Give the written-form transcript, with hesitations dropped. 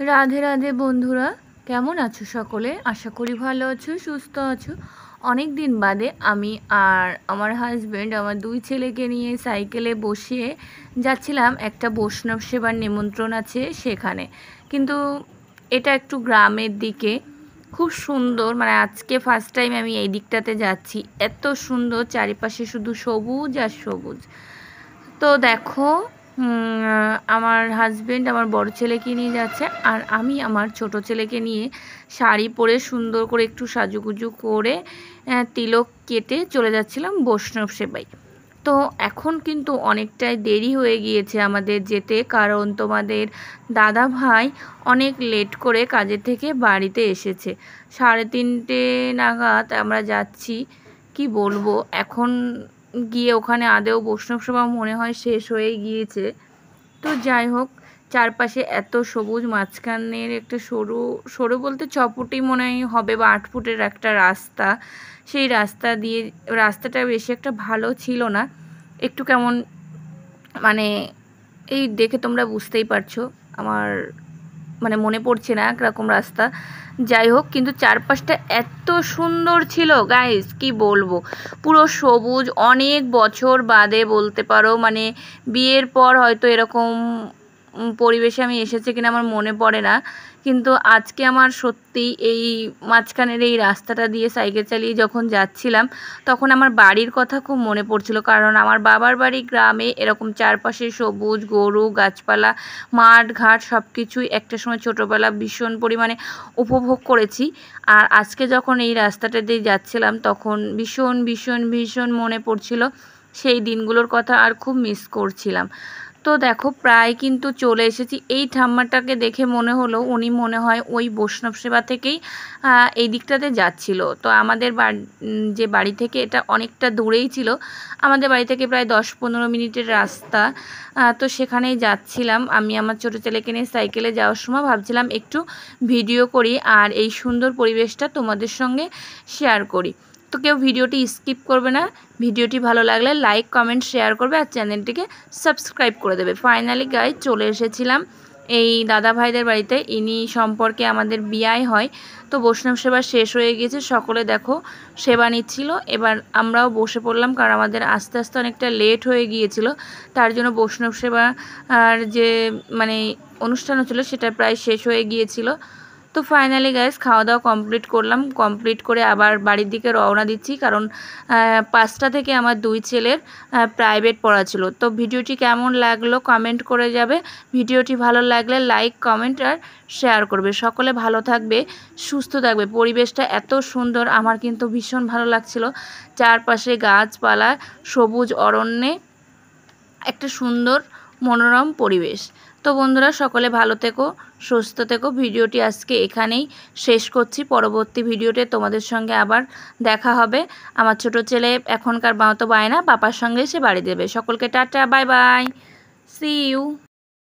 রাধে রাধে বন্ধুরা, কেমন আছো সকলে? আশা করি ভালো আছো, সুস্থ আছো। অনেক দিন বাদে আমি আর আমার হাজব্যান্ড আমার দুই ছেলেকে নিয়ে সাইকেলে বসিয়ে যাচ্ছিলাম একটা বৈষ্ণব সেবার নিমন্ত্রণ আছে সেখানে। কিন্তু এটা একটু গ্রামের দিকে, খুব সুন্দর। মানে আজকে ফার্স্ট টাইম আমি এই দিকটাতে যাচ্ছি। এত সুন্দর, চারিপাশে শুধু সবুজ আর সবুজ। তো দেখো, আমার হাজবেন্ড আমার বড় ছেলেকে নিয়ে যাচ্ছে আর আমি আমার ছোট ছেলেকে নিয়ে শাড়ি পরে সুন্দর করে একটু সাজুগুজু করে তিলক কেটে চলে যাচ্ছিলাম বৈষ্ণব সেবাই। তো এখন কিন্তু অনেকটাই দেরি হয়ে গিয়েছে আমাদের যেতে, কারণ তোমাদের দাদা ভাই অনেক লেট করে কাজের থেকে বাড়িতে এসেছে। 3:30 নাগাদ আমরা যাচ্ছি। কি বলবো, এখন গিয়ে ওখানে আদেও বৈষ্ণব সেবা মনে হয় শেষ হয়ে গিয়েছে। তো যাই হোক, চারপাশে এত সবুজ, মাঝখানের একটা সরু সরু বলতে 6 ফুটই মনে হবে বা 8 ফুটের একটা রাস্তা। সেই রাস্তা দিয়ে, রাস্তাটা বেশি একটা ভালো ছিল না, একটু কেমন মানে এই দেখে তোমরা বুঝতেই পারছো আমার মানে মনে পড়ছে না একরকম রাস্তা। যাই হোক, কিন্তু চারপাশটা এত সুন্দর ছিল গাইস, কি বলবো, পুরো সবুজ। অনেক বছর বাদে বলতে পারো, মানে বিয়ের পর হয়তো এরকম পরিবেশে আমি এসেছি কিনা আমার মনে পড়ে না। কিন্তু আজকে আমার সত্যি এই মাঝখানের এই রাস্তাটা দিয়ে সাইকেল চালিয়ে যখন যাচ্ছিলাম, তখন আমার বাড়ির কথা খুব মনে পড়ছিল। কারণ আমার বাবার বাড়ি গ্রামে, এরকম চারপাশে সবুজ, গরু, গাছপালা, মাঠ ঘাট সব কিছুই একটা সময় ছোটোবেলা ভীষণ পরিমাণে উপভোগ করেছি। আর আজকে যখন এই রাস্তাটা দিয়ে যাচ্ছিলাম, তখন ভীষণ ভীষণ ভীষণ মনে পড়ছিল সেই দিনগুলোর কথা, আর খুব মিস করছিলাম। তো দেখো, প্রায় কিন্তু চলে এসেছি। এই ঠাম্মাটাকে দেখে মনে হলো উনি মনে হয় ওই বৈষ্ণব সেবা থেকেই এই দিকটাতে যাচ্ছিল। তো আমাদের যে বাড়ি থেকে এটা অনেকটা দূরেই ছিল, আমাদের বাড়ি থেকে প্রায় 10-15 মিনিটের রাস্তা। তো সেখানেই যাচ্ছিলাম আমি আমার ছোটো ছেলেকে নিয়ে সাইকেলে যাওয়ার সময় ভাবছিলাম একটু ভিডিও করি আর এই সুন্দর পরিবেশটা তোমাদের সঙ্গে শেয়ার করি। তো কেউ ভিডিওটি স্কিপ করবে না, ভিডিওটি ভালো লাগলে লাইক কমেন্ট শেয়ার করবে আর চ্যানেলটিকে সাবস্ক্রাইব করে দেবে। ফাইনালি গাইজ চলে এসেছিলাম এই দাদা ভাইদের বাড়িতে। ইনি সম্পর্কে আমাদের বিয়ে হয়। তো বৈষ্ণব সেবা শেষ হয়ে গিয়েছে, সকলে দেখো সেবা নিচ্ছিল। এবার আমরাও বসে পড়লাম, কারণ আমাদের আস্তে আস্তে অনেকটা লেট হয়ে গিয়েছিল। তার জন্য বৈষ্ণব সেবা আর যে মানে অনুষ্ঠান ছিল সেটা প্রায় শেষ হয়ে গিয়েছিল। তো ফাইনালি গাইস খাওয়া দাওয়া কমপ্লিট করলাম, কমপ্লিট করে আবার বাড়ির দিকে রওনা দিচ্ছি, কারণ 5টা থেকে আমার দুই ছেলের প্রাইভেট পড়া ছিল। তো ভিডিওটি কেমন লাগলো কমেন্ট করে যাবে। ভিডিওটি ভালো লাগলে লাইক কমেন্ট আর শেয়ার করবে। সকলে ভালো থাকবে, সুস্থ থাকবে। পরিবেশটা এত সুন্দর, আমার কিন্তু ভীষণ ভালো লাগছিল। চারপাশে গাছপালা, সবুজ অরণ্যে একটা সুন্দর মনোরম পরিবেশ। তো বন্ধুরা, সকলে ভালো থেকো, সুস্থ থেকো। ভিডিওটি আজকে এখানেই শেষ করছি। পরবর্তী ভিডিওতে তোমাদের সঙ্গে আবার দেখা হবে। আমার ছোট ছেলে এখনকার মতো বায়না পাপার সঙ্গে সে বাড়ি দেবে। সকলকে টাটা, বাই বাই, সি ইউ।